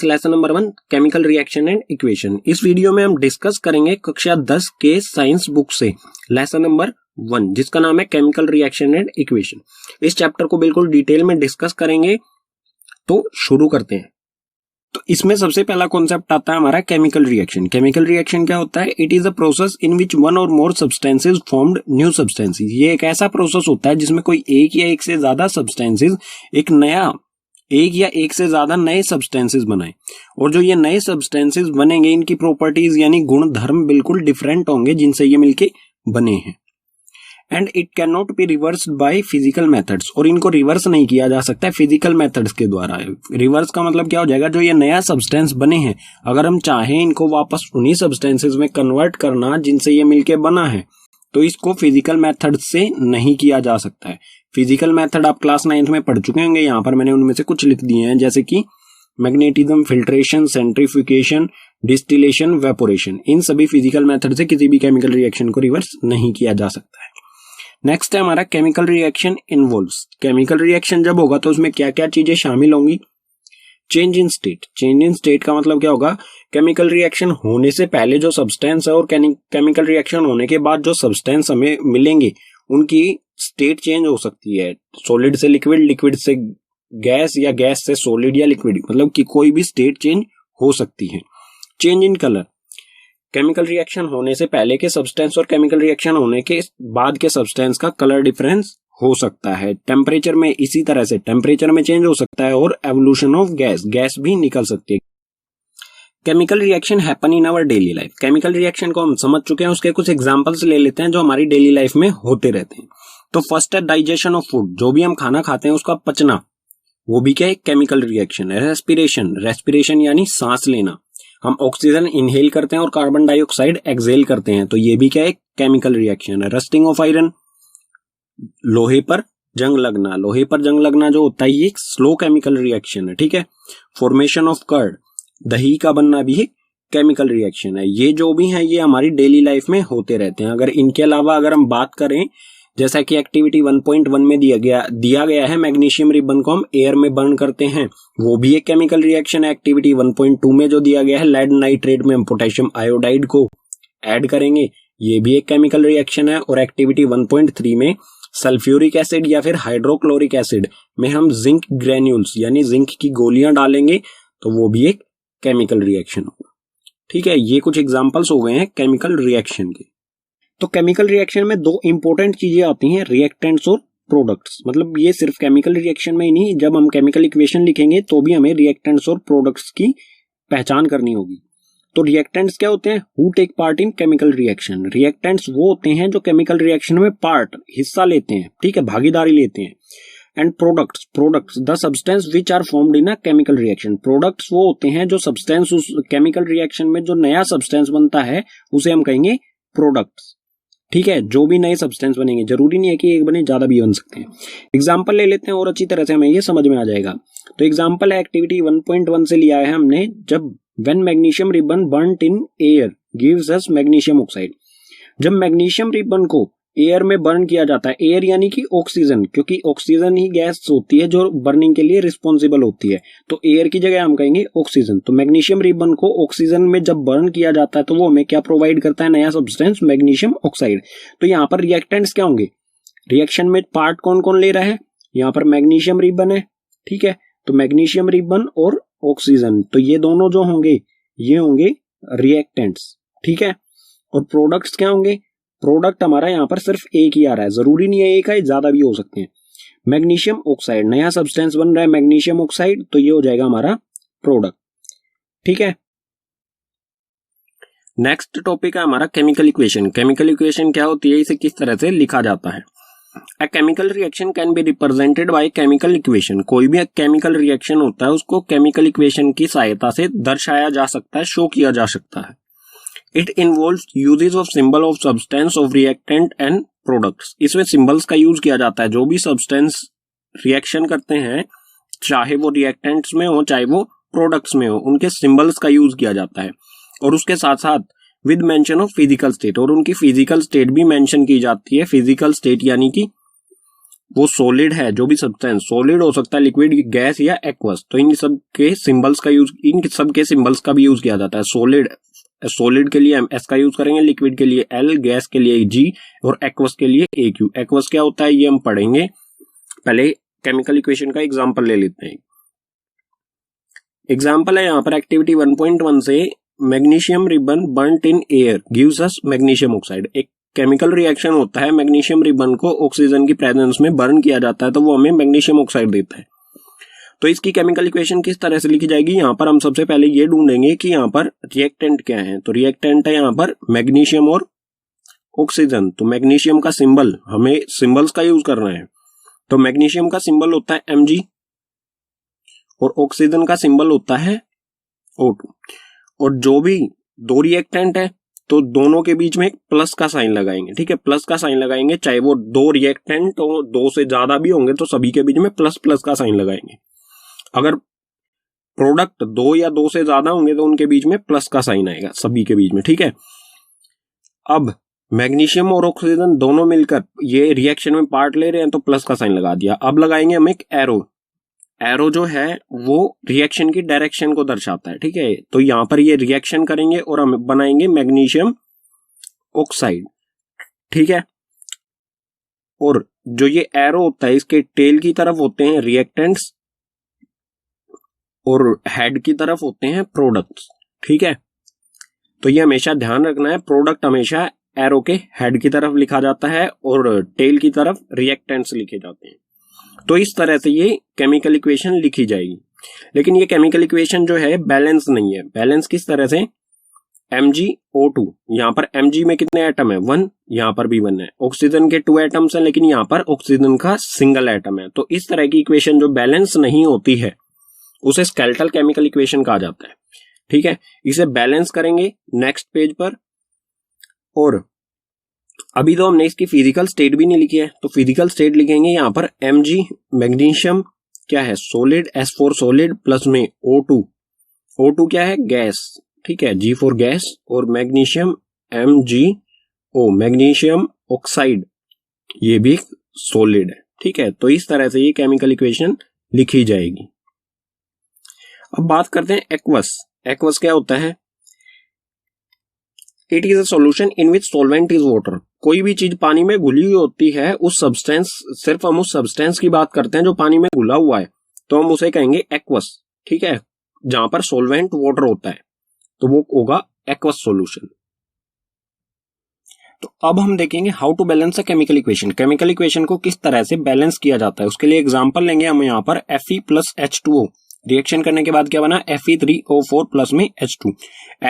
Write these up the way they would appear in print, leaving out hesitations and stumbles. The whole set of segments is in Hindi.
Lesson number 1 chemical reaction and equation. इस वीडियो में हम डिस्कस करेंगे कक्षा 10 के साइंस बुक से लेसन नंबर 1 जिसका नाम है केमिकल रिएक्शन एंड इक्वेशन। इस चैप्टर को बिल्कुल डिटेल में डिस्कस करेंगे, तो शुरू करते हैं। तो इसमें सबसे पहला कॉन्सेप्ट आता है हमारा केमिकल रिएक्शन। केमिकल रिएक्शन क्या होता है? It is a process in which one or more substances formed new substances. ये एक ऐसा प्रोसेस होता है जिसमें कोई एक या एक से ज्यादा सब्सटेंसेस एक या एक से ज्यादा नए सब्सटेंसेस बनाए, और जो ये नए सब्सटेंसेस बनेंगे इनकी प्रॉपर्टीज यानी गुण धर्म बिल्कुल डिफरेंट होंगे जिनसे ये मिलके बने हैं। And it can not be reversed by physical methods, और इनको रिवर्स नहीं किया जा सकता है फिजिकल मेथड्स के द्वारा। रिवर्स का मतलब क्या हो जाएगा? जो ये नया सब्सटेंस बने हैं अगर हम चाहें इनको वापस उन्हीं सब्सटेंसेस में कन्वर्ट करना जिनसे ये मिलके बना है, तो इसको फिजिकल मेथड से नहीं किया जा सकता है। फिजिकल मेथड आप क्लास 9th में पढ़ चुके होंगे, यहाँ पर मैंने उनमें से कुछ लिख दिए हैं, जैसे कि magnetism, filtration, centrifugation, distillation, evaporation. इन सभी फिजिकल मेथड से किसी भी केमिकल रिएक्शन को रिवर्स नहीं किया जा सकता है। नेक्स्ट है हमारा chemical reaction involves. Chemical reaction जब होगा तो उसमें क्या क्या चीजें शामिल होंगी? Change in state. Change in state का मतलब क्या होगा? केमिकल रिएक्शन होने से पहले जो सब्सटेंस है और केमिकल रिएक्शन होने के बाद जो सब्सटेंस हमें मिलेंगे उनकी स्टेट चेंज हो सकती है। सॉलिड से लिक्विड, लिक्विड से गैस, या गैस से सॉलिड या लिक्विड, मतलब कि कोई भी स्टेट चेंज हो सकती है। Change in colour. Chemical reaction होने से पहले के सब्सटेंस और केमिकल रिएक्शन होने के बाद के सब्सटेंस का कलर डिफरेंस हो सकता है। टेम्परेचर में इसी तरह से टेम्परेचर में चेंज हो सकता है, और एवोल्यूशन ऑफ गैस भी निकल सकती है। Chemical reaction happen in our daily life. Chemical reaction को हम समझ चुके हैं, उसके कुछ एग्जांपल्स ले लेते हैं जो हमारी डेली लाइफ में होते रहते हैं। तो फर्स्ट है डाइजेशन ऑफ फूड। जो भी हम खाना खाते हैं उसका पचना, वो भी क्या है? केमिकल रिएक्शन है। रेस्पिरेशन। रेस्पिरेशन यानी सांस लेना। हम ऑक्सीजन इनहेल करते हैं और कार्बन डाइऑक्साइड एक्सहेल करते हैं, तो ये भी क्या है? केमिकल रिएक्शन है। Rusting of iron. लोहे पर जंग लगना। लोहे पर जंग लगना जो होता है ये एक स्लो केमिकल रिएक्शन है, ठीक है। Formation of curd. दही का बनना भी एक केमिकल रिएक्शन है। ये जो भी है ये हमारी डेली लाइफ में होते रहते हैं। अगर इनके अलावा अगर हम बात करें, जैसा कि एक्टिविटी 1.1 में दिया गया है, मैग्नीशियम रिबन को हम एयर में बर्न करते हैं, वो भी एक केमिकल रिएक्शन है। एक्टिविटी 1.2 में जो दिया गया है लेड नाइट्रेट में हम पोटेशियम आयोडाइड को ऐड करेंगे, ये भी एक केमिकल रिएक्शन है। और एक्टिविटी 1.3 में सल्फ्यूरिक एसिड या फिर हाइड्रोक्लोरिक एसिड में हम जिंक ग्रेन्यूल्स यानी जिंक की गोलियां डालेंगे, तो वो भी एक केमिकल रिएक्शन होगा, ठीक है। ये कुछ एग्जांपल्स हो गए हैं केमिकल रिएक्शन के। तो केमिकल रिएक्शन में दो इंपॉर्टेंट चीजें आती हैं, रिएक्टेंट्स और प्रोडक्ट्स। मतलब ये सिर्फ केमिकल रिएक्शन में ही नहीं, जब हम केमिकल इक्वेशन लिखेंगे तो भी हमें रिएक्टेंट्स और प्रोडक्ट्स की पहचान करनी होगी। तो रिएक्टेंट्स क्या होते हैं? Who take part in chemical reaction. Reactants वो होते हैं जो केमिकल रिएक्शन में हिस्सा लेते हैं, ठीक है, भागीदारी लेते हैं। And products the substance which are formed in a chemical reaction. Products वो होते हैं जो सब्सटेंस उस केमिकल रिएक्शन में जो नया सब्सटेंस बनता है उसे हम कहेंगे प्रोडक्ट्स, ठीक है। जो भी नए सब्सटेंस बनेंगे, जरूरी नहीं है कि एक बने, ज्यादा भी बन सकते हैं। एग्जाम्पल ले लेते हैं और अच्छी तरह से हमें ये समझ में आ जाएगा। तो एग्जाम्पल है एक्टिविटी 1.1 से लिया है हमने, जब when magnesium ribbon burned in air gives us magnesium oxide. जब मैग्नीशियम रिबन को एयर में बर्न किया जाता है, एयर यानी कि ऑक्सीजन, क्योंकि ऑक्सीजन ही गैस होती है जो बर्निंग के लिए रिस्पॉन्सिबल होती है, तो एयर की जगह हम कहेंगे ऑक्सीजन। तो मैग्नीशियम रिबन को ऑक्सीजन में जब बर्न किया जाता है तो वो हमें क्या प्रोवाइड करता है? नया सब्सटेंस मैग्नीशियम ऑक्साइड। तो यहाँ पर रिएक्टेंट्स क्या होंगे? रिएक्शन में पार्ट कौन कौन ले रहा है? यहाँ पर मैग्नीशियम रिबन है, ठीक है। तो मैग्नीशियम रिबन और ऑक्सीजन, तो ये दोनों जो होंगे ये होंगे रिएक्टेंट्स, ठीक है। और प्रोडक्ट्स क्या होंगे? प्रोडक्ट हमारा यहाँ पर सिर्फ एक ही आ रहा है, जरूरी नहीं है एक है, ज्यादा भी हो सकते हैं। मैग्नीशियम ऑक्साइड, नया सब्सटेंस बन रहा है मैग्नीशियम ऑक्साइड, तो ये हो जाएगा हमारा प्रोडक्ट, ठीक है। नेक्स्ट टॉपिक है हमारा केमिकल इक्वेशन। केमिकल इक्वेशन क्या होती है, इसे किस तरह से लिखा जाता है? A chemical reaction can be represented by chemical equation। कोई भी केमिकल रिएक्शन होता है उसको केमिकल इक्वेशन की सहायता से दर्शाया जा सकता है, शो किया जा सकता है। It involves uses of symbol of substance of reactant and products। इसमें सिंबल्स का यूज किया जाता है। जो भी सब्सटेंस रिएक्शन करते हैं, चाहे वो रिएक्टेंट्स में हो चाहे वो प्रोडक्ट्स में हो, उनके सिंबल्स का यूज किया जाता है। और उसके साथ साथ with mention of physical state, और उनकी फिजिकल स्टेट भी मेंशन की जाती है। फिजिकल स्टेट यानी कि वो सॉलिड है, जो भी सब्सटेंस सॉलिड हो सकता है, लिक्विड, गैस या एक्वस, तो इन सब के सिंबल्स का भी यूज किया जाता है। सॉलिड के लिए हम एस का यूज करेंगे, लिक्विड के लिए एल, गैस के लिए जी और एक्वस के लिए ए क्यू। एक्वस क्या होता है ये हम पढ़ेंगे, पहले केमिकल इक्वेशन का एग्जांपल ले लेते हैं। एग्जांपल है यहाँ पर एक्टिविटी 1.1 से magnesium ribbon burnt in air gives us magnesium oxide. एक केमिकल रिएक्शन होता है, मैग्नीशियम रिबन को ऑक्सीजन की प्रेजेंस में बर्न किया जाता है तो वो हमें मैग्नीशियम ऑक्साइड देता है। तो इसकी केमिकल इक्वेशन किस तरह से लिखी जाएगी, यहाँ पर हम सबसे पहले ये ढूंढेंगे कि यहाँ पर रिएक्टेंट क्या है। तो रिएक्टेंट है यहाँ पर मैग्नीशियम और ऑक्सीजन। तो मैग्नीशियम का सिंबल, हमें सिंबल्स का यूज करना है, तो मैग्नीशियम का सिंबल होता है Mg और ऑक्सीजन का सिंबल होता है O2। और जो भी दो रिएक्टेंट है तो दोनों के बीच में एक प्लस का साइन लगाएंगे, ठीक है, प्लस का साइन लगाएंगे, चाहे वो दो रिएक्टेंट और दो से ज्यादा भी होंगे तो सभी के बीच में प्लस प्लस का साइन लगाएंगे। अगर प्रोडक्ट दो या दो से ज्यादा होंगे तो उनके बीच में प्लस का साइन आएगा सभी के बीच में, ठीक है। अब मैग्नीशियम और ऑक्सीजन दोनों मिलकर ये रिएक्शन में पार्ट ले रहे हैं तो प्लस का साइन लगा दिया। अब लगाएंगे हम एक एरो। एरो जो है वो रिएक्शन की डायरेक्शन को दर्शाता है, ठीक है। तो यहां पर ये रिएक्शन करेंगे और हम बनाएंगे मैग्नीशियम ऑक्साइड, ठीक है। और जो ये एरो होता है इसके टेल की तरफ होते हैं रिएक्टेंट्स और हेड की तरफ होते हैं प्रोडक्ट्स, ठीक है। तो ये हमेशा ध्यान रखना है, प्रोडक्ट हमेशा एरो के हेड की तरफ लिखा जाता है और टेल की तरफ रिएक्टेंट्स लिखे जाते हैं। तो इस तरह से ये केमिकल इक्वेशन लिखी जाएगी। लेकिन ये केमिकल इक्वेशन जो है बैलेंस नहीं है। बैलेंस किस तरह से, MgO2, यहाँ पर Mg में कितने एटम है, 1, यहाँ पर भी 1 है। ऑक्सीजन के 2 एटम्स हैं लेकिन यहाँ पर ऑक्सीजन का सिंगल एटम है। तो इस तरह की इक्वेशन जो बैलेंस नहीं होती है उसे स्केलेटल केमिकल इक्वेशन कहा जाता है, ठीक है। इसे बैलेंस करेंगे नेक्स्ट पेज पर। और अभी तो हमने इसकी फिजिकल स्टेट भी नहीं लिखी है, तो फिजिकल स्टेट लिखेंगे यहाँ पर Mg मैग्नीशियम क्या है, सॉलिड, S4 सॉलिड, प्लस में O2 क्या है, गैस, ठीक है, G4 गैस, और मैग्नीशियम MgO मैग्नीशियम ऑक्साइड, ये भी सॉलिड है, ठीक है। तो इस तरह से ये केमिकल इक्वेशन लिखी जाएगी। अब बात करते हैं एक्वस। एक्वस क्या होता है, it is a solution in which solvent is water. कोई भी चीज पानी में घुली हुई होती है, उस सब्सटेंस, सिर्फ हम उस सब्सटेंस की बात करते हैं जो पानी में घुला हुआ है, तो हम उसे कहेंगे एक्वस, ठीक है। जहां पर सॉल्वेंट वाटर होता है तो वो होगा एक्वस सॉल्यूशन। तो अब हम देखेंगे how to balance a chemical equation. Chemical equation को किस तरह से बैलेंस किया जाता है, उसके लिए एग्जांपल लेंगे हम यहाँ पर Fe प्लस H2O। रिएक्शन करने के बाद क्या बना, Fe3O4 प्लस में H2।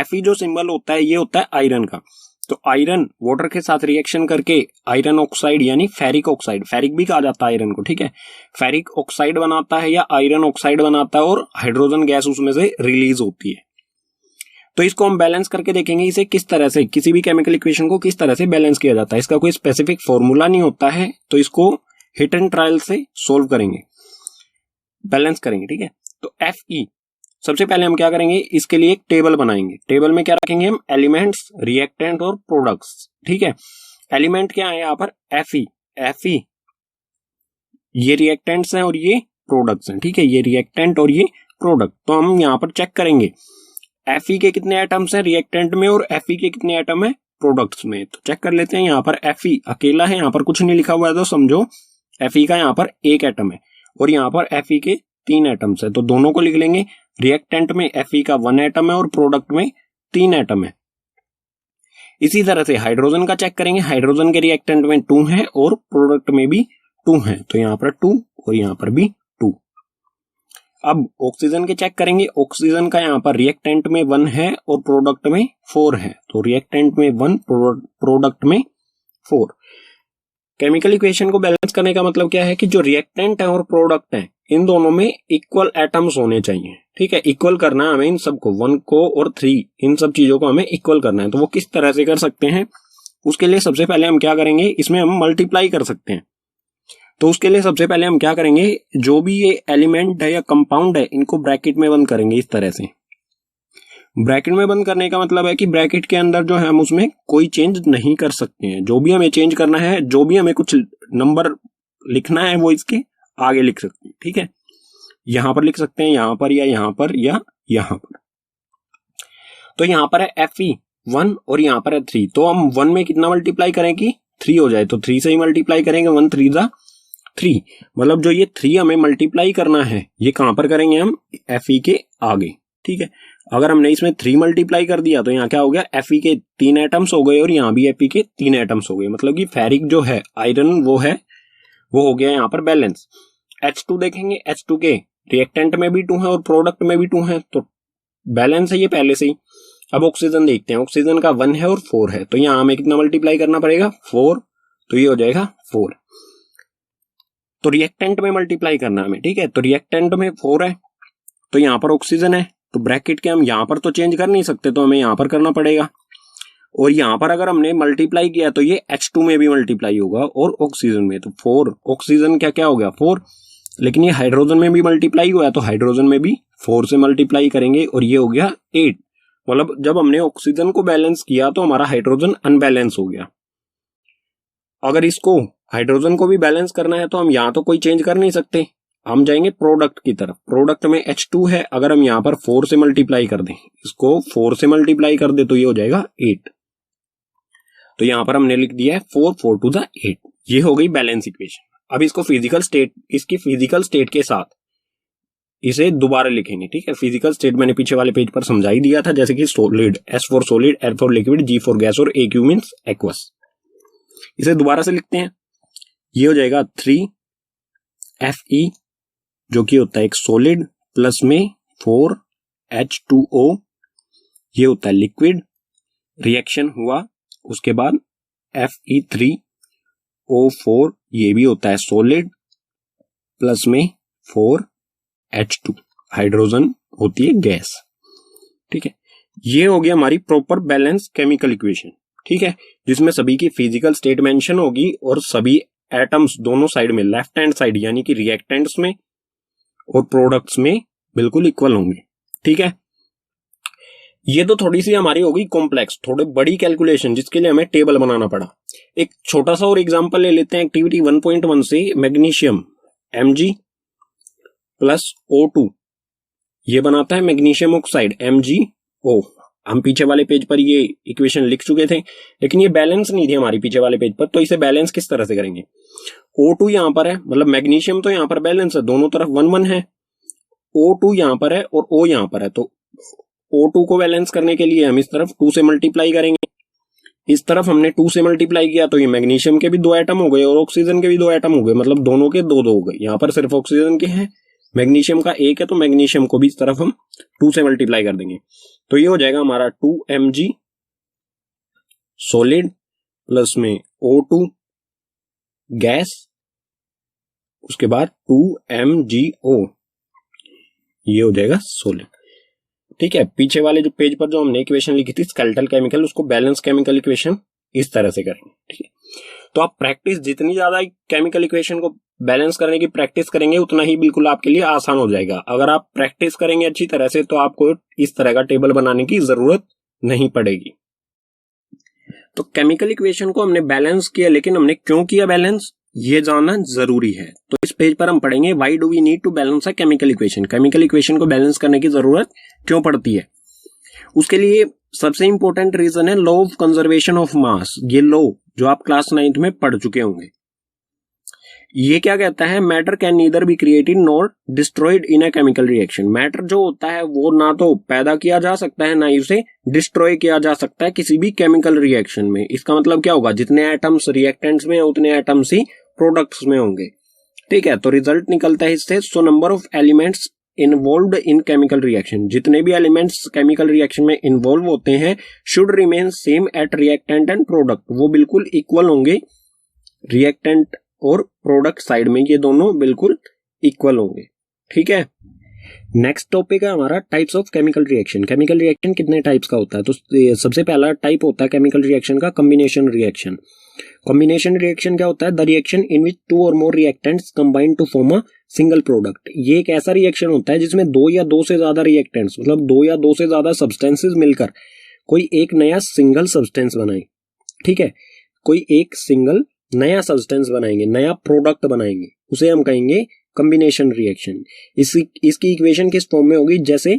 Fe जो सिंबल होता है ये होता है आयरन का। तो आयरन वाटर के साथ रिएक्शन करके आयरन ऑक्साइड यानी फेरिक ऑक्साइड, फेरिक भी कहा जाता है आयरन को, ठीक है, फेरिक ऑक्साइड बनाता है या आयरन ऑक्साइड बनाता है और हाइड्रोजन गैस उसमें से रिलीज होती है। तो इसको हम बैलेंस करके देखेंगे इसे किस तरह से, किसी भी केमिकल इक्वेशन को किस तरह से बैलेंस किया जाता है। इसका कोई स्पेसिफिक फॉर्मूला नहीं होता है, तो इसको हिट एंड ट्रायल से सोल्व करेंगे, बैलेंस करेंगे, ठीक है। तो Fe सबसे पहले हम क्या करेंगे, इसके लिए एक टेबल बनाएंगे। टेबल में क्या रखेंगे हम, एलिमेंट्स, रिएक्टेंट और प्रोडक्ट्स, ठीक है। एलिमेंट क्या है यहाँ पर, Fe ये रिएक्टेंट्स हैं और ये प्रोडक्ट्स हैं, ठीक है, ये रिएक्टेंट और ये प्रोडक्ट। तो हम यहाँ पर चेक करेंगे Fe के कितने एटम्स हैं रिएक्टेंट में और Fe के कितने एटम है प्रोडक्ट्स में। तो चेक कर लेते हैं। यहाँ पर Fe अकेला है, यहाँ पर कुछ नहीं लिखा हुआ है, तो समझो Fe का यहाँ पर एक एटम है और यहाँ पर Fe के 3 एटम्स है, तो दोनों को लिख लेंगे। रिएक्टेंट में Fe का 1 एटम है और प्रोडक्ट में 3 एटम है। इसी तरह से हाइड्रोजन का चेक करेंगे। हाइड्रोजन के रिएक्टेंट में 2 है और प्रोडक्ट में भी 2 है, तो यहाँ पर 2 और यहाँ पर भी 2। अब ऑक्सीजन के चेक करेंगे। ऑक्सीजन का यहाँ पर रिएक्टेंट में 1 है और प्रोडक्ट में 4 है, तो रिएक्टेंट में 1, प्रोडक्ट में 4। केमिकल इक्वेशन को बैलेंस करने का मतलब क्या है कि जो रिएक्टेंट है और प्रोडक्ट है इन दोनों में इक्वल एटम्स होने चाहिए, ठीक है। इक्वल करना है हमें इन सबको, 1 को और 3, इन सब चीजों को हमें इक्वल करना है। तो वो किस तरह से कर सकते हैं, उसके लिए सबसे पहले हम क्या करेंगे, इसमें हम मल्टीप्लाई कर सकते हैं। तो उसके लिए सबसे पहले हम क्या करेंगे, जो भी ये एलिमेंट है या कंपाउंड है इनको ब्रैकेट में बंद करेंगे इस तरह से। ब्रैकेट में बंद करने का मतलब है कि ब्रैकेट के अंदर जो है हम उसमें कोई चेंज नहीं कर सकते हैं। जो भी हमें चेंज करना है, जो भी हमें कुछ नंबर लिखना है वो इसके आगे लिख सकते हैं, ठीक है। यहां पर लिख सकते हैं, यहां पर या यहां पर या यहां पर। तो यहां पर है Fe1 और यहां पर है 3, तो हम 1 में कितना मल्टीप्लाई करें कि 3 हो जाए, तो 3 से ही मल्टीप्लाई करेंगे, 1 3 जा 3, मतलब जो ये 3 हमें मल्टीप्लाई करना है ये कहां पर करेंगे हम, Fe के आगे, ठीक है। अगर हमने इसमें 3 मल्टीप्लाई कर दिया तो यहाँ क्या हो गया, Fe के 3 एटम्स हो गए और यहाँ भी Fe के 3 एटम्स हो गए, मतलब कि फेरिक जो है आयरन वो हो गया यहाँ पर बैलेंस। H2 देखेंगे, H2 के रिएक्टेंट में भी 2 है और प्रोडक्ट में भी 2 है, तो बैलेंस है ये पहले से ही। अब ऑक्सीजन देखते हैं, ऑक्सीजन का 1 है और 4 है, तो यहाँ हमें कितना मल्टीप्लाई करना पड़ेगा, 4, तो ये हो जाएगा 4। तो रिएक्टेंट में मल्टीप्लाई करना हमें, ठीक है। तो रिएक्टेंट में 4 है, तो यहाँ पर ऑक्सीजन है, तो ब्रैकेट के हम यहाँ पर तो चेंज कर नहीं सकते, तो हमें यहाँ पर करना पड़ेगा। और यहाँ पर अगर हमने मल्टीप्लाई किया तो ये H2 में भी मल्टीप्लाई होगा और ऑक्सीजन में, तो 4 ऑक्सीजन क्या हो गया 4, लेकिन ये हाइड्रोजन में भी मल्टीप्लाई हुआ है, तो हाइड्रोजन में भी 4 से मल्टीप्लाई करेंगे और ये हो गया 8। मतलब जब हमने ऑक्सीजन को बैलेंस किया तो हमारा हाइड्रोजन अनबैलेंस हो गया। अगर इसको हाइड्रोजन को भी बैलेंस करना है तो हम यहाँ तो कोई चेंज कर नहीं सकते, हम जाएंगे प्रोडक्ट की तरफ। प्रोडक्ट में H2 है, अगर हम यहाँ पर 4 से मल्टीप्लाई कर दें, इसको 4 से मल्टीप्लाई कर दे तो ये हो जाएगा 8। तो यहाँ पर हमने लिख दिया है 4 4 टू द 8, ये हो गई बैलेंस इक्वेशन। अब इसको फिजिकल स्टेट, इसकी फिजिकल स्टेट के साथ इसे दोबारा लिखेंगे, ठीक है। फिजिकल स्टेट मैंने पीछे वाले पेज पर समझा ही दिया था, जैसे कि solid, S for solid, L for liquid, G for gas और AQ मींस एक्वस। इसे दोबारा से लिखते हैं, ये हो जाएगा 3Fe जो कि होता है एक सॉलिड, प्लस में 4H2O ये होता है लिक्विड, रिएक्शन हुआ उसके बाद Fe3O4 ये भी होता है सॉलिड, प्लस में 4H2 हाइड्रोजन होती है गैस, ठीक है। ये हो गया हमारी प्रॉपर बैलेंस केमिकल इक्वेशन, ठीक है, जिसमें सभी की फिजिकल स्टेट मेंशन होगी और सभी एटम्स दोनों साइड में, लेफ्ट हैंड साइड यानी कि रिएक्टेंट्स में और प्रोडक्ट्स में बिल्कुल इक्वल होंगे, ठीक है। ये तो थोड़ी सी हमारी होगी कॉम्प्लेक्स, थोड़ी बड़ी कैलकुलेशन, जिसके लिए हमें टेबल बनाना पड़ा। एक छोटा सा और एग्जांपल ले लेते हैं एक्टिविटी 1.1 से। मैग्नीशियम Mg प्लस O2 ये बनाता है मैग्नीशियम ऑक्साइड MgO। हम पीछे वाले पेज पर ये इक्वेशन लिख चुके थे, लेकिन ये बैलेंस नहीं थी हमारी पीछे वाले पेज पर, तो इसे बैलेंस किस तरह से करेंगे। O2 यहां पर है, मतलब मैग्नीशियम तो यहां पर बैलेंस है, दोनों तरफ 1 1 है। O2 यहां पर है और O यहां पर है, तो O2 को बैलेंस करने के लिए हम इस तरफ 2 से मल्टीप्लाई करेंगे। इस तरफ हमने 2 से मल्टीप्लाई किया तो ये मैग्नीशियम के भी 2 एटम हो गए और ऑक्सीजन के भी 2 एटम हो गए, मतलब दोनों के 2 2 हो गए। यहां पर सिर्फ ऑक्सीजन के हैं, मैग्नीशियम का 1 है, तो मैग्नीशियम को भी इस तरफ हम 2 से मल्टीप्लाई कर देंगे, तो ये हो जाएगा हमारा 2Mg सॉलिड प्लस में O2 गैस, उसके बाद 2MgO ये हो जाएगा सॉलिड, ठीक है। पीछे वाले जो पेज पर जो हमने इक्वेशन लिखी थी स्केलेटल केमिकल, उसको बैलेंस केमिकल इक्वेशन इस तरह से करेंगे, ठीक है। तो आप प्रैक्टिस जितनी ज्यादा केमिकल इक्वेशन को बैलेंस करने की प्रैक्टिस करेंगे उतना ही बिल्कुल आपके लिए आसान हो जाएगा। अगर आप प्रैक्टिस करेंगे अच्छी तरह से तो आपको इस तरह का टेबल बनाने की जरूरत नहीं पड़ेगी। तो केमिकल इक्वेशन को हमने बैलेंस किया, लेकिन हमने क्यों किया बैलेंस ये जानना जरूरी है। तो इस पेज पर हम पढ़ेंगे why do we need to balance a chemical equation, chemical equation को बैलेंस करने की जरूरत क्यों पड़ती है। उसके लिए सबसे इंपॉर्टेंट रीजन है law of conservation of mass. ये लॉ जो आप क्लास 9th में पढ़ चुके होंगे, ये क्या कहता है, matter can neither be created nor destroyed in a chemical reaction. Matter जो होता है वो ना तो पैदा किया जा सकता है ना ही उसे डिस्ट्रॉय किया जा सकता है किसी भी केमिकल रिएक्शन में। इसका मतलब क्या होगा, जितने एटम्स रिएक्टेंट्स में उतने एटम्स ही प्रोडक्ट्स में होंगे, ठीक है। तो रिजल्ट निकलता है इससे, so number of elements involved in chemical reaction, जितने भी एलिमेंट्स केमिकल रिएक्शन में इन्वॉल्व होते हैं should remain same at reactant and product, वो बिल्कुल इक्वल होंगे रिएक्टेंट और प्रोडक्ट साइड में, ये दोनों बिल्कुल इक्वल होंगे, ठीक है। नेक्स्ट टॉपिक है हमारा types of chemical reaction. Chemical reaction कितने टाइप्स का होता है, तो सबसे पहला टाइप होता है केमिकल रिएक्शन का कॉम्बिनेशन रिएक्शन। कॉम्बिनेशन रिएक्शन क्या होता है, the reaction in which 2 or more reactants combine to form a single product. ये एक ऐसा रिएक्शन होता है जिसमें 2 या 2 से ज्यादा रिएक्टेंट्स, मतलब 2 या 2 से ज्यादा सब्सटेंसेस मिलकर कोई एक नया सिंगल सब्सटेंस बनाए, ठीक है। कोई एक सिंगल नया सब्सटेंस बनाएंगे, नया प्रोडक्ट बनाएंगे, उसे हम कहेंगे कॉम्बिनेशन रिएक्शन। इसकी इक्वेशन किस फॉर्म में होगी, जैसे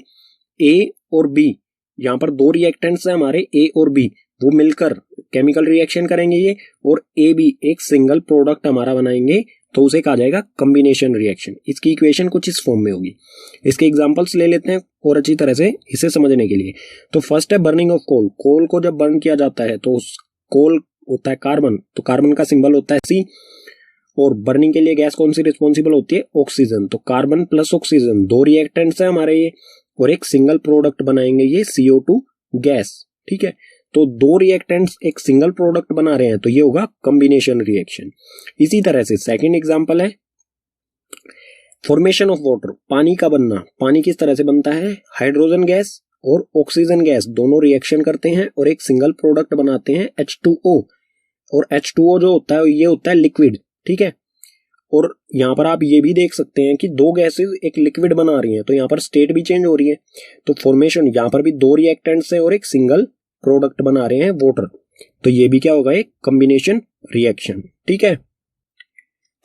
ए और बी, यहाँ पर दो रिएक्टेंट्स है हमारे ए और बी, वो मिलकर केमिकल रिएक्शन करेंगे ये, और ए बी एक सिंगल प्रोडक्ट हमारा बनाएंगे, तो उसे कहा जाएगा कॉम्बिनेशन रिएक्शन। इसकी इक्वेशन कुछ इस फॉर्म में होगी। इसके एग्जांपल्स ले लेते हैं और अच्छी तरह से इसे समझने के लिए। तो फर्स्ट है बर्निंग ऑफ कोल। कोल को जब बर्न किया जाता है तो उस कोल होता है कार्बन, तो कार्बन का सिंबल होता है सी, और बर्निंग के लिए गैस कौन सी रिस्पॉन्सिबल होती है, ऑक्सीजन। तो कार्बन प्लस ऑक्सीजन दो रिएक्टेंट्स है हमारे ये, और एक सिंगल प्रोडक्ट बनाएंगे ये CO2 गैस। ठीक है, तो दो रिएक्टेंट्स एक सिंगल प्रोडक्ट बना रहे हैं, तो ये होगा कॉम्बिनेशन रिएक्शन। इसी तरह से सेकंड एग्जांपल है फॉर्मेशन ऑफ वाटर, पानी का बनना। पानी किस तरह से बनता है, हाइड्रोजन गैस और ऑक्सीजन गैस दोनों रिएक्शन करते हैं और एक सिंगल प्रोडक्ट बनाते हैं H2O, और H2O जो होता है ये होता है लिक्विड। ठीक है, और यहां पर आप ये भी देख सकते हैं कि दो गैसेस एक लिक्विड बना रही हैं, तो यहां पर स्टेट भी चेंज हो रही है। तो फॉर्मेशन यहां पर भी दो रिएक्टेंट्स हैं और एक सिंगल प्रोडक्ट बना रहे हैं वाटर, तो ये भी क्या होगा, एक कॉम्बिनेशन रिएक्शन। ठीक है,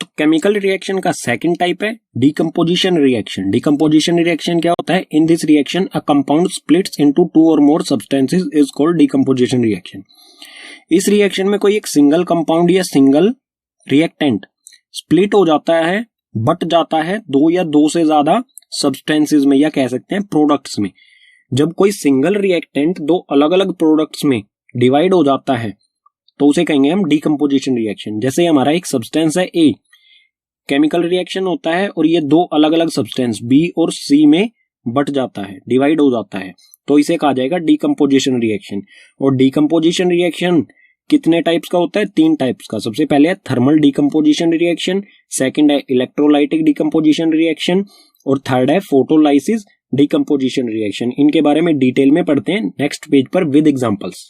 तो केमिकल रिएक्शन का सेकंड टाइप है डीकंपोजिशन रिएक्शन। डीकंपोजिशन रिएक्शन क्या होता है, in this reaction a compound splits into two or more substances is called decomposition reaction. इस रिएक्शन में कोई एक सिंगल कंपाउंड या सिंगल रिएक्टेंट स्प्लिट हो जाता है, बट जाता है दो या दो से ज्यादा सब्सटेंसेस में, या कह सकते हैं प्रोडक्ट्स में। जब कोई सिंगल रिएक्टेंट दो अलग अलग प्रोडक्ट्स में डिवाइड हो जाता है तो उसे कहेंगे हम डीकंपोजिशन रिएक्शन। जैसे हमारा एक सब्सटेंस है ए, केमिकल रिएक्शन होता है और ये दो अलग अलग सब्सटेंस बी और सी में बट जाता है, डिवाइड हो जाता है, तो इसे कहा जाएगा डीकंपोजिशन रिएक्शन। और डीकंपोजिशन रिएक्शन कितने टाइप्स का होता है, तीन टाइप्स का। सबसे पहले है थर्मल डीकंपोजिशन रिएक्शन, सेकंड है इलेक्ट्रोलाइटिक डीकंपोजिशन रिएक्शन, और थर्ड है फोटोलाइसिस डीकंपोजिशन रिएक्शन। इनके बारे में डिटेल में पढ़ते हैं नेक्स्ट पेज पर विद एग्जांपल्स।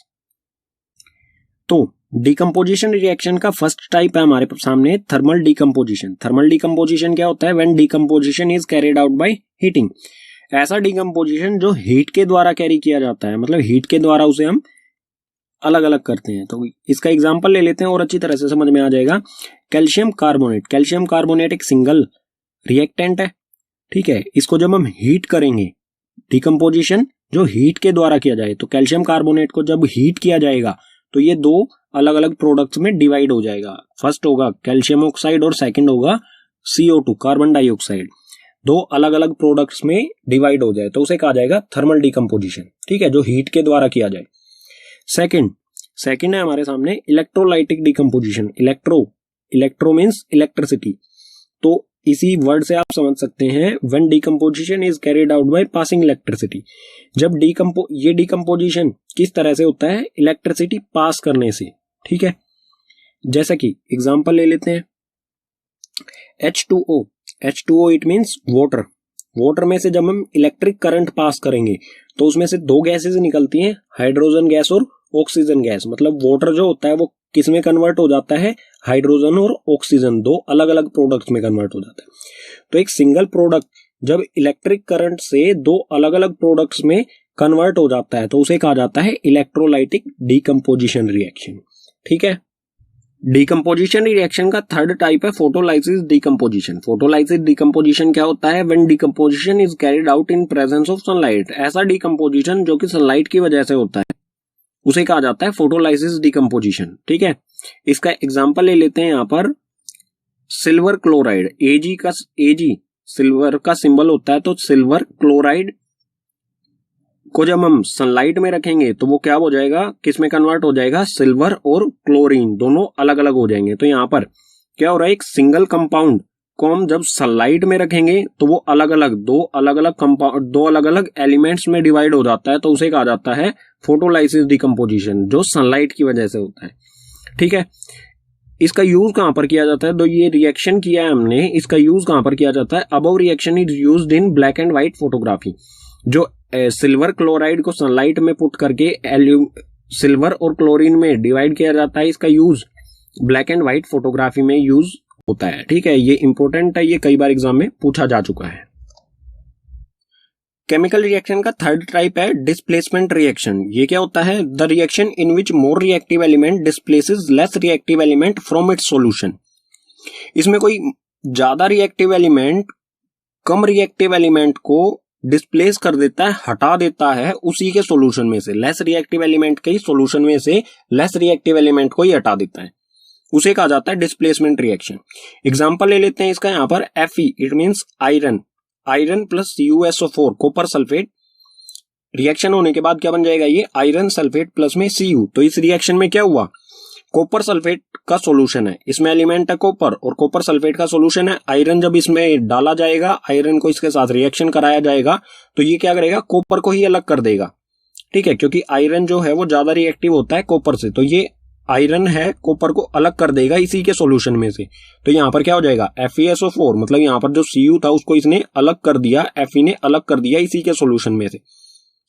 तो डीकंपोजिशन रिएक्शन का फर्स्ट टाइप है हमारे सामने थर्मल डीकंपोजिशन। थर्मल डीकंपोजिशन क्या होता है, when decomposition is carried out by heating. ऐसा डीकंपोजिशन जो हीट के द्वारा कैरी किया जाता है, मतलब हीट के द्वारा उसे हम अलग अलग करते हैं। तो इसका एग्जांपल ले लेते हैं और अच्छी तरह से समझ में आ जाएगा। Calcium carbonate. कैल्शियम कार्बोनेट एक सिंगल रिएक्टेंट है। ठीक है, इसको जब हम हीट करेंगे, डीकंपोजिशन जो हीट के द्वारा किया जाए, तो कैल्शियम कार्बोनेट को जब हीट किया जाएगा तो ये दो अलग अलग प्रोडक्ट्स में डिवाइड हो जाएगा। फर्स्ट होगा कैल्शियम ऑक्साइड और सेकंड होगा CO2 कार्बन डाइऑक्साइड। दो अलग अलग प्रोडक्ट्स में डिवाइड हो जाए तो उसे कहा जाएगा थर्मल डीकंपोजिशन। ठीक है, जो हीट के द्वारा किया जाए। सेकंड है हमारे सामने electrolytic decomposition. Electro means electricity, तो इसी वर्ड से आप समझ सकते हैं when decomposition is carried out by passing electricity. जब ये डीकंपोजिशन किस तरह से होता है, इलेक्ट्रिसिटी पास करने से। ठीक है, जैसा कि एग्जांपल ले लेते हैं H2O it means water. Water में से जब हम इलेक्ट्रिक करंट पास करेंगे तो उसमें से दो गैसेस निकलती हैं, हाइड्रोजन गैस और ऑक्सीजन गैस। मतलब वाटर जो होता है वो किस में कन्वर्ट हो जाता है, हाइड्रोजन और ऑक्सीजन, दो अलग अलग प्रोडक्ट्स में कन्वर्ट हो जाता है। तो एक सिंगल प्रोडक्ट जब इलेक्ट्रिक करंट से दो अलग अलग प्रोडक्ट्स में कन्वर्ट हो जाता है तो उसे कहा जाता है इलेक्ट्रोलाइटिक डीकंपोजिशन रिएक्शन। ठीक है, डीकंपोजिशन रिएक्शन का थर्ड टाइप है फोटोलाइसिस डीकंपोजिशन। फोटोलाइसिस डीकंपोजिशन क्या होता है, when decomposition is carried out in presence of sunlight. ऐसा डीकंपोजिशन जो कि सनलाइट की वजह से होता है उसे कहा जाता है फोटोलाइसिस डीकंपोजिशन। ठीक है, इसका एग्जांपल ले लेते हैं यहाँ पर सिल्वर क्लोराइड। Ag सिल्वर का सिंबल होता है, तो सिल्वर क्लोराइड को जब हम सनलाइट में रखेंगे तो वो क्या हो जाएगा, किस में कन्वर्ट हो जाएगा, सिल्वर और क्लोरीन दोनों अलग अलग हो जाएंगे। तो यहाँ पर क्या हो रहा है, एक सिंगल कंपाउंड को हम जब सनलाइट में रखेंगे तो वो दो अलग अलग एलिमेंट्स में डिवाइड हो जाता है, तो उसे कहा जाता है फोटोलाइसिस डीकंपोजिशन, जो सनलाइट की वजह से होता है। ठीक है, इसका यूज कहां पर किया जाता है, तो ये रिएक्शन किया है हमने, इसका यूज कहां पर किया जाता है, above reaction is used in black and white photography. जो सिल्वर क्लोराइड को सनलाइट में पुट करके सिल्वर और क्लोरीन में डिवाइड किया जाता है, इसका use black and white photography में यूज होता है। ठीक है, ये इंपॉर्टेंट है, ये कई बार एग्जाम में पूछा जा चुका है। केमिकल रिएक्शन का थर्ड टाइप है डिस्प्लेसमेंट रिएक्शन। ये क्या होता है? The reaction in which more reactive element displaces less reactive element from its solution. इसमें कोई ज्यादा रिएक्टिव एलिमेंट कम रिएक्टिव एलिमेंट को डिस्प्लेस कर देता है, हटा देता है उसी के सॉल्यूशन में से। लेस रिएक्टिव एलिमेंट के सॉल्यूशन में से लेस रिएक्टिव एलिमेंट को ही हटा देता है, उसे कहा जाता है डिस्प्लेसमेंट रिएक्शन। एग्जांपल ले लेते हैं इसका यहाँ पर Fe, it means iron, iron plus CuSO4 copper sulphate. Reaction होने के बाद क्या बन जाएगा? ये आयरन सल्फेट प्लस में Cu। तो इस रिएक्शन में क्या हुआ? कॉपर सल्फेट का सॉल्यूशन है, इसमें एलिमेंट है कॉपर और कॉपर सल्फेट का सॉल्यूशन है आयरन। जब इसमें डाला जाएगा, आयरन को इसके साथ रिएक्शन कराया जाएगा, तो ये क्या करेगा? कॉपर को ही अलग कर देगा, ठीक है, क्योंकि आयरन जो है वो ज्यादा रिएक्टिव होता है कॉपर से, तो ये आयरन है कॉपर को अलग कर देगा इसी के सॉल्यूशन में से। तो यहाँ पर क्या हो जाएगा? FeSO4, मतलब यहाँ पर जो Cu था उसको इसने अलग कर दिया, Fe ने अलग कर दिया इसी के सॉल्यूशन में से,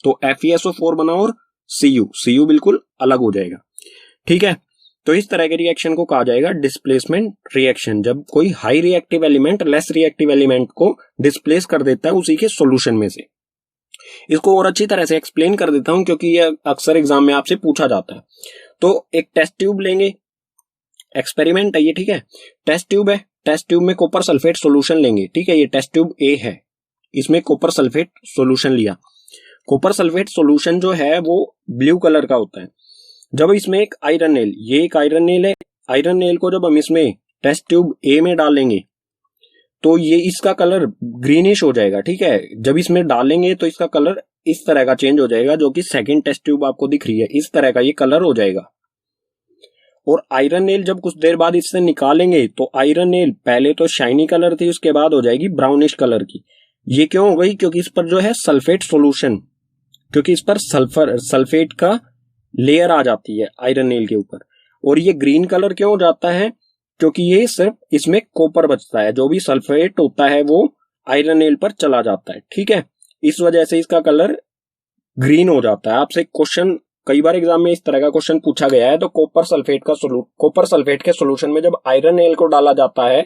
तो FeSO4 बना और Cu बिल्कुल अलग हो जाएगा, ठीक है। तो इस तरह के रिएक्शन को कहा जाएगा डिस्प्लेसमेंट रिएक्शन, जब कोई high reactive element less reactive element को डिस्प्लेस कर देता है उसी के सॉल्यूशन में से। इसको और अच्छी तरह से एक्सप्लेन कर देता हूं क्योंकि यह अक्सर एग्जाम में आपसे पूछा जाता है। तो एक टेस्ट ट्यूब लेंगे, एक्सपेरिमेंट है ये, ठीक है, टेस्ट ट्यूब है, टेस्ट ट्यूब में कॉपर सल्फेट सॉल्यूशन लेंगे, ठीक है, ये टेस्ट ट्यूब A है, इसमें कॉपर सल्फेट सॉल्यूशन लिया। कॉपर सल्फेट सॉल्यूशन जो है वो ब्लू कलर का होता है। जब इसमें एक आयरन नेल, ये एक आयरन नेल है, आयरन नेल को जब हम इसमें टेस्ट ट्यूब A में डालेंगे तो ये इसका कलर ग्रीनिश हो जाएगा, ठीक है। जब इसमें डालेंगे तो इसका कलर इस तरह का चेंज हो जाएगा, जो कि सेकंड टेस्ट ट्यूब आपको दिख रही है, इस तरह का ये कलर हो जाएगा। और आयरन नेल जब कुछ देर बाद इससे निकालेंगे तो आयरन नेल पहले तो शाइनी कलर थी, उसके बाद हो जाएगी ब्राउनिश कलर की। ये क्यों हो गई? क्योंकि इस पर जो है सल्फेट सॉल्यूशन, क्योंकि इस पर सल्फेट का लेयर आ जाती है आयरन नेल के ऊपर। और ये ग्रीन कलर क्यों हो जाता है? क्योंकि ये सिर्फ इसमें कॉपर बचता है, जो भी सल्फेट होता है वो आयरन नेल पर चला जाता है, ठीक है, इस वजह से इसका कलर ग्रीन हो जाता है। आपसे क्वेश्चन कई बार एग्जाम में इस तरह का क्वेश्चन पूछा गया है। तो कॉपर सल्फेट के सॉल्यूशन में जब आयरन नेल को डाला जाता है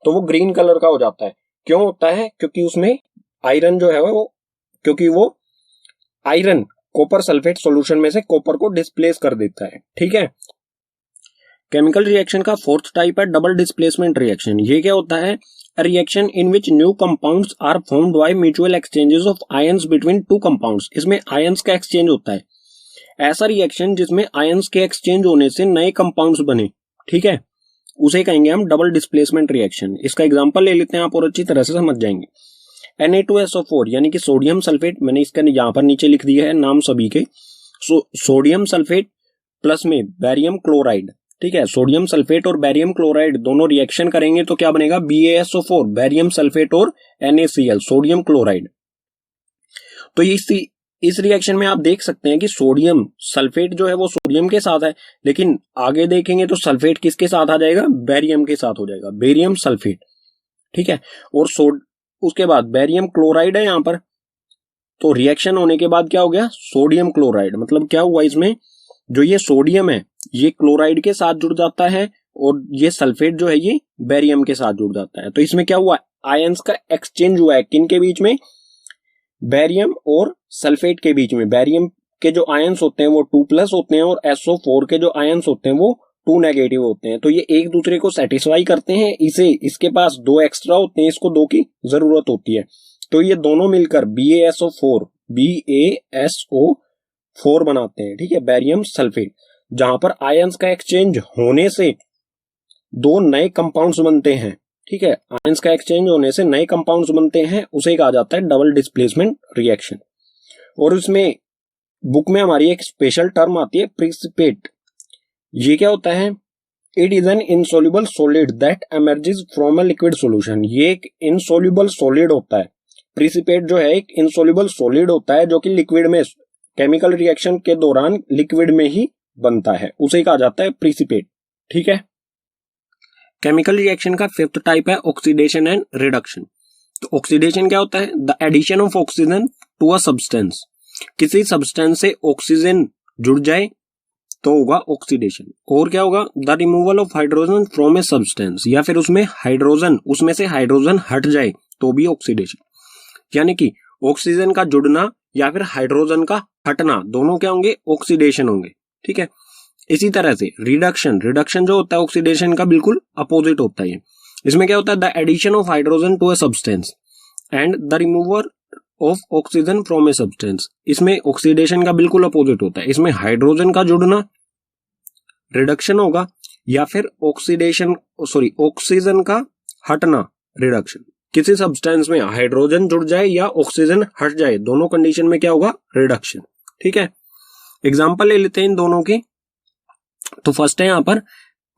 तो वो ग्रीन कलर का हो जाता है। क्यों होता है? क्योंकि उसमें आयरन जो है क्योंकि वो आयरन कॉपर सल्फेट सॉल्यूशन में से कॉपर को डिस्प्लेस कर देता है, ठीक है। केमिकल रिएक्शन का फोर्थ टाइप है डबल डिस्प्लेसमेंट रिएक्शन। ये क्या होता है? Reaction in which new compounds are formed by mutual exchanges of ions between two compounds. इसमें आयंस का एक्सचेंज होता है, ऐसा रिएक्शन जिसमें आयंस के एक्सचेंज होने से नए कंपाउंड्स बने, ठीक है, उसे कहेंगे हम डबल डिस्प्लेसमेंट रिएक्शन। इसका एग्जांपल ले लेते हैं, आप और अच्छी तरह से समझ जाएंगे। Na2SO4 यानी कि सोडियम सल्फेट, मैंने इसका यहाँ पर नीचे लिख दिया है नाम सभी के, सोडियम सल्फेट प्लस में बैरियम क्लोराइड, ठीक है, सोडियम सल्फेट और बैरियम क्लोराइड दोनों रिएक्शन करेंगे तो क्या बनेगा? BaSO4, बैरियम सल्फेट और NaCl, सोडियम क्लोराइड। तो इस रिएक्शन में आप देख सकते हैं कि सोडियम सल्फेट जो है वो सोडियम के साथ है, लेकिन आगे देखेंगे तो सल्फेट किसके साथ आ जाएगा? बैरियम के साथ हो जाएगा, बैरियम सल्फेट, ठीक है। और उसके बाद बैरियम क्लोराइड है यहाँ पर, तो रिएक्शन होने के बाद क्या हो गया? Sodium chloride. मतलब क्या हुआ? इसमें जो ये सोडियम है ये क्लोराइड के साथ जुड़ जाता है और ये सल्फेट जो है ये बैरियम के साथ जुड़ जाता है। तो इसमें क्या हुआ? आयंस का एक्सचेंज हुआ है, किन के बीच में? बैरियम और सल्फेट के बीच में। बैरियम के जो आयंस होते हैं वो 2+ होते हैं और SO4 के जो आयंस होते हैं वो 2 नेगेटिव होते हैं। तो ये एक दूसरे को सेटिस्फाई करते हैं, इसके पास 2 एक्स्ट्रा होते हैं, इसको 2 की जरूरत होती है। तो ये दोनों मिलकर BaSO4 बनाते हैं, ठीक है, बैरियम सल्फेट, जहां पर आयंस का एक्सचेंज होने से 2 नए कंपाउंड्स बनते हैं, ठीक है, आयंस का एक्सचेंज होने से नए कंपाउंड्स बनते हैं, उसे कहा जाता है डबल डिस्प्लेसमेंट रिएक्शन। और उसमें बुक में हमारी एक स्पेशल टर्म आती है प्रिसिपेट। ये क्या होता है? It is an insoluble solid that emerges from a liquid solution. ये एक इनसोल्यूबल सॉलिड होता है। प्रिसिपेट जो है एक इनसोल्यूबल सॉलिड होता है जो कि लिक्विड में, केमिकल रिएक्शन के दौरान लिक्विड में ही बनता है, उसे कहा जाता है प्रिसिपेट, ठीक है। केमिकल रिएक्शन का फिफ्थ टाइप है ऑक्सीडेशन एंड रिडक्शन। तो ऑक्सीडेशन क्या होता है? The addition of oxygen to a substance. किसी सब्सटेंस से ऑक्सीजन जुड़ जाए तो होगा ऑक्सीडेशन। और क्या होगा? The removal of hydrogen from a substance, या फिर उसमें से हाइड्रोजन हट जाए तो भी ऑक्सीडेशन। यानी कि ऑक्सीजन का जुड़ना या फिर हाइड्रोजन का हटना, दोनों क्या होंगे, ऑक्सीडेशन होंगे। ठीक है, इसी तरह से रिडक्शन, रिडक्शन जो होता है ऑक्सीडेशन का बिल्कुल अपोजिट होता है। इसमें क्या होता है, the addition of hydrogen to a substance and the remover of oxygen from a substance. इसमें ऑक्सीडेशन का बिल्कुल अपोजिट होता है, इसमें हाइड्रोजन का जुड़ना रिडक्शन होगा या फिर ऑक्सीजन का हटना रिडक्शन। किसी सब्सटेंस में हाइड्रोजन जुड़ जाए या ऑक्सीजन हट जाए, दोनों कंडीशन में क्या होगा, रिडक्शन। ठीक है, एग्जांपल ले लेते हैं इन दोनों की। तो फर्स्ट है यहां पर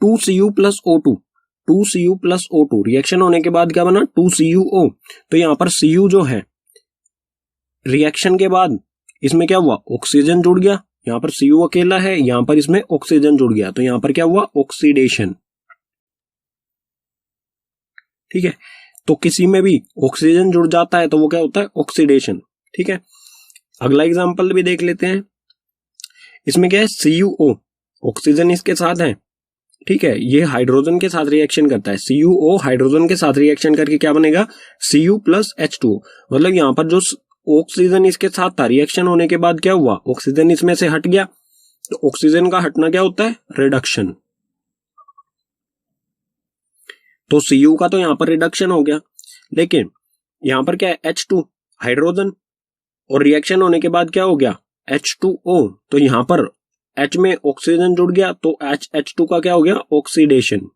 2Cu plus O2, 2Cu plus O2 reaction होने के बाद क्या बना, 2CuO। तो यहां पर Cu जो है रिएक्शन के बाद इसमें क्या हुआ, ऑक्सीजन जुड़ गया, यहां पर Cu अकेला है, यहां पर इसमें ऑक्सीजन जुड़ गया, तो यहां पर क्या हुआ, ऑक्सीडेशन। ठीक है, तो किसी में भी ऑक्सीजन जुड़ जाता है तो वो क्या होता है, ऑक्सीडेशन। ठीक है, अगला एग्जांपल भी देख लेते हैं। इसमें क्या है, CuO, ऑक्सीजन इसके साथ है। ठीक है, ये हाइड्रोजन के साथ रिएक्शन करता है, CuO हाइड्रोजन के साथ रिएक्शन करके क्या बनेगा, Cu प्लस H2O। मतलब यहां पर जो ऑक्सीजन इसके साथ था, रिएक्शन होने के बाद क्या हुआ, ऑक्सीजन इसमें से हट गया, तो ऑक्सीजन का हटना क्या होता है, रिडक्शन। तो Cu का तो यहां पर रिडक्शन हो गया, लेकिन यहां पर क्या है, H2 हाइड्रोजन, और रिएक्शन होने के बाद क्या हो गया, H2O। तो यहां पर H में ऑक्सीजन जुड़ गया, तो H2 का क्या हो गया, ऑक्सीडेशन।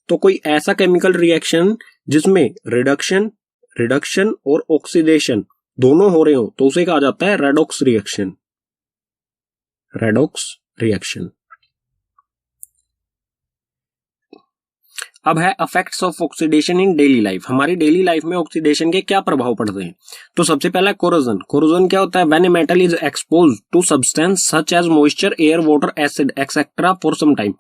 तो कोई ऐसा केमिकल रिएक्शन जिसमें रिडक्शन और ऑक्सीडेशन दोनों हो रहे हो, तो उसे कहा जाता है रेडॉक्स रिएक्शन, रेडॉक्स रिएक्शन। अब है effects of oxidation in daily life. हमारी डेली लाइफ में ऑक्सीडेशन के क्या प्रभाव पड़ते हैं। तो सबसे पहला कोरोजन। कोरोजन क्या होता है, when a metal is exposed to substance such as moisture, air, water, acid etcetera for some time.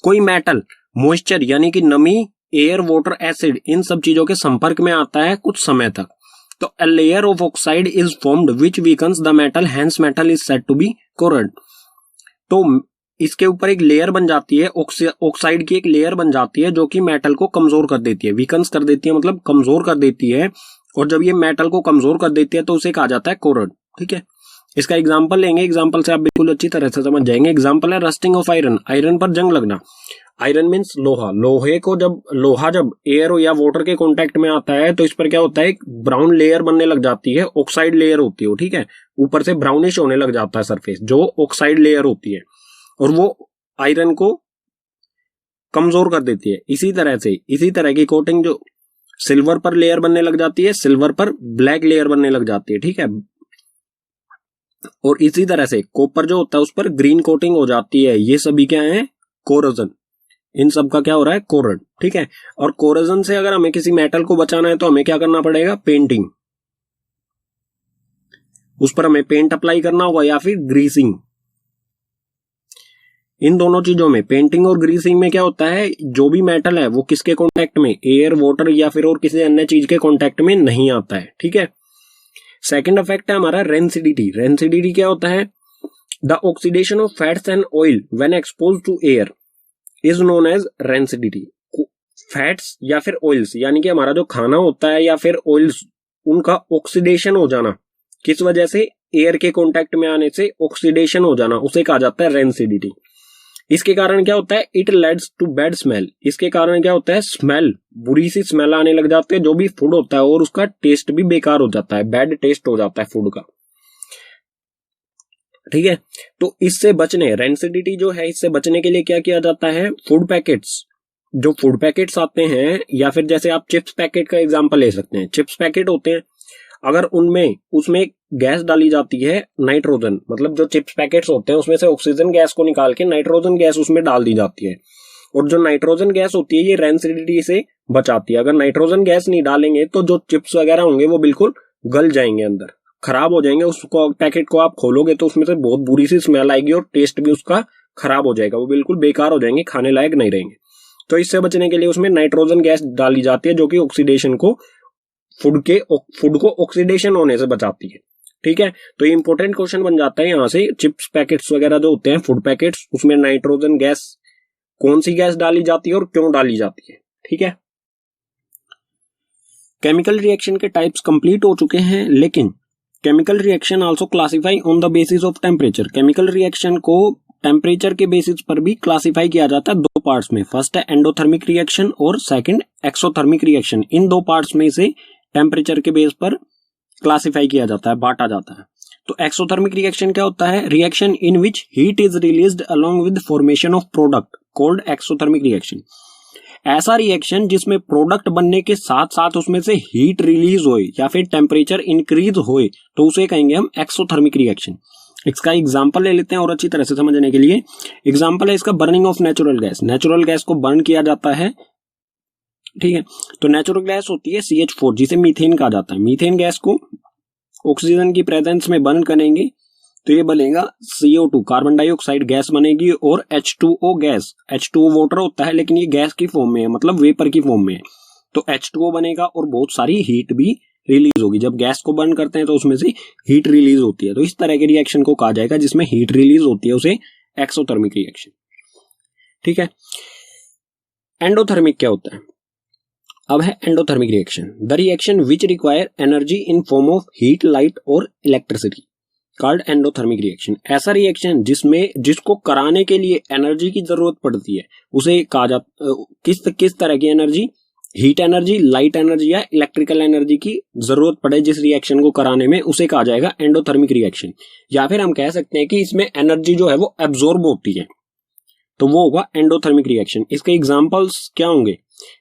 कोई मेटल मॉइस्चर यानी कि नमी, एयर, वाटर, एसिड, इन सब चीजों के संपर्क में आता है कुछ समय तक, तो a layer of oxide is formed which weakens the metal, hence metal is said to be corroded। तो इसके ऊपर एक लेयर बन जाती है, ऑक्साइड की एक लेयर बन जाती है जो कि मेटल को कमजोर कर देती है, वीकन्स कर देती है, मतलब कमजोर कर देती है। और जब ये मेटल को कमजोर कर देती है तो उसे कहा जाता है कोरोड। ठीक है, इसका एग्जाम्पल लेंगे, एग्जाम्पल से आप बिल्कुल अच्छी तरह से समझ जाएंगे। एग्जाम्पल है रस्टिंग ऑफ आयरन, आयरन पर जंग लगना। आयरन मीन्स लोहा, लोहे को लोहा जब एयर या वाटर के कांटेक्ट में आता है तो इस पर क्या होता है, एक ब्राउन लेयर बनने लग जाती है, ऑक्साइड लेयर होती है। ठीक है, ऊपर से ब्राउनिश होने लग जाता है सरफेस, जो ऑक्साइड लेयर होती है, और वो आयरन को कमजोर कर देती है। इसी तरह की कोटिंग जो सिल्वर पर लेयर बनने लग जाती है, सिल्वर पर ब्लैक लेयर बनने लग जाती है। ठीक है, और इसी तरह से कॉपर जो होता है उस पर ग्रीन कोटिंग हो जाती है। ये सभी क्या है, कोरोजन। इन सब का क्या हो रहा है, कोरोड। ठीक है, और कोरोजन से अगर हमें किसी मेटल को बचाना है तो हमें क्या करना पड़ेगा, पेंटिंग, उस पर हमें पेंट अप्लाई करना होगा या फिर ग्रीसिंग। इन दोनों चीजों में, पेंटिंग और ग्रीसिंग में क्या होता है, जो भी मेटल है वो किसके कांटेक्ट में, एयर, वाटर या फिर और किसी अन्य चीज के कांटेक्ट में नहीं आता है। ठीक है, सेकंड इफेक्ट है हमारा रेंसिडिटी। रेंसिडिटी क्या होता है, the oxidation of fats and oil when exposed to air is known as rancidity. Fats या फिर ऑयल्स, यानी कि हमारा जो खाना होता है या फिर ऑयल्स, उनका ऑक्सीडेशन हो जाना, किस वजह से, एयर के कांटेक्ट में आने से ऑक्सीडेशन हो जाना, उसे कहा जाता है रेंसिडिटी। इसके कारण क्या होता है, it leads to bad smell. इसके कारण क्या होता है, स्मेल, बुरी सी स्मेल आने लग जाते हैं जो भी फूड होता है, और उसका टेस्ट भी बेकार हो जाता है, बैड टेस्ट हो जाता है फूड का। ठीक है, तो इससे बचने, रेंसिडिटी जो है, इससे बचने के लिए क्या किया जाता है, फूड पैकेट्स, जो फूड पैकेट्स आते हैं, या फिर जैसे आप चिप्स पैकेट का एग्जांपल ले सकते हैं। चिप्स पैकेट होते हैं, अगर उसमें गैस डाली जाती है नाइट्रोजन, मतलब जो चिप्स पैकेट्स होते हैं उसमें से ऑक्सीजन गैस को निकाल के नाइट्रोजन गैस उसमें डाल दी जाती है, और जो नाइट्रोजन गैस होती है ये रेंसिडिटी से बचाती है। अगर नाइट्रोजन गैस नहीं डालेंगे तो जो चिप्स वगैरह होंगे वो बिल्कुल गल जाएंगे, अंदर खराब हो जाएंगे। उसको पैकेट को आप खोलोगे तो उसमें से बहुत बुरी सी स्मेल आएगी और टेस्ट भी उसका खराब हो जाएगा, वो बिल्कुल बेकार हो जाएंगे, खाने लायक नहीं रहेंगे। तो इससे बचने के लिए उसमें नाइट्रोजन गैस डाली जाती है जो कि ऑक्सीडेशन को, फूड को ऑक्सीडेशन होने से बचाती है। ठीक है, तो ये इंपॉर्टेंट क्वेश्चन बन जाता है यहाँ से। चिप्स पैकेट्स वगैरह जो होते हैं, फूड पैकेट्स, उसमें नाइट्रोजन गैस, कौन सी गैस डाली जाती है और क्यों डाली जाती है। ठीक है, केमिकल रिएक्शन के टाइप्स कंप्लीट हो चुके हैं, लेकिन chemical reaction also classify on the basis of temperature. Chemical reaction को टेम्परेचर के बेसिस पर भी क्लासिफाई किया जाता है दो पार्ट्स में। फर्स्ट है एंडोथर्मिक रिएक्शन और सेकंड एक्सोथर्मिक रिएक्शन। इन दो पार्ट्स में से टेम्परेचर के बेस पर क्लासिफाई किया जाता है, बांटा जाता है। तो एक्सोथर्मिक रिएक्शन क्या होता है? Reaction in which heat is released along with formation of product called exothermic reaction. ऐसा रिएक्शन जिसमें प्रोडक्ट बनने के साथ साथ उसमें से हीट रिलीज होए या फिर टेम्परेचर इंक्रीज होए तो उसे कहेंगे हम एक्सोथर्मिक रिएक्शन। इसका एग्जांपल ले लेते हैं और अच्छी तरह से समझने के लिए। एग्जांपल है इसका burning of natural gas. Natural gas को बर्न किया जाता है, ठीक है। तो नेचुरल गैस होती है CH4 जिसे मीथेन कहा जाता है। मीथेन गैस को ऑक्सीजन की प्रेजेंस में बर्न करेंगे तो ये बनेगा CO2 कार्बन डाइऑक्साइड गैस बनेगी और H2O गैस। H2O वाटर होता है लेकिन ये गैस की फॉर्म में है, मतलब वेपर की फॉर्म में है। तो H2O बनेगा और बहुत सारी हीट भी रिलीज होगी। जब गैस को बर्न करते हैं तो उसमें से हीट रिलीज होती है। तो इस तरह के रिएक्शन को कहा जाएगा जिसमें हीट रिलीज होती है, उसे एक्सोथर्मिक रिएक्शन, ठीक है। एंडोथर्मिक क्या होता है? अब है endothermic reaction, the reaction which require energy in form of heat, light और इलेक्ट्रिसिटी कॉल्ड एंडोथर्मिक रिएक्शन। ऐसा रिएक्शन जिसको कराने के लिए एनर्जी की जरूरत पड़ती है उसे कहा जाता, किस तरह की energy? Heat energy, light energy या इलेक्ट्रिकल एनर्जी की जरूरत पड़े जिस रिएक्शन को कराने में, उसे कहा जाएगा एंडोथर्मिक रिएक्शन। या फिर हम कह सकते हैं कि इसमें एनर्जी जो है वो एब्जॉर्ब होती है, तो वो होगा एंडोथर्मिक रिएक्शन। इसके एग्जांपल्स क्या होंगे?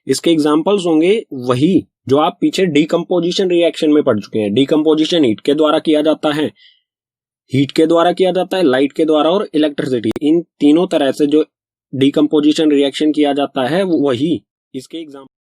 इसके एग्जांपल्स होंगे वही जो आप पीछे डीकंपोजिशन रिएक्शन में पढ़ चुके हैं। डीकंपोजिशन हीट के द्वारा किया जाता है, हीट के द्वारा किया जाता है, लाइट के द्वारा और इलेक्ट्रिसिटी। इन तीनों तरह से जो डीकंपोजिशन रिएक्शन किया जाता है वही इसके एग्जांपल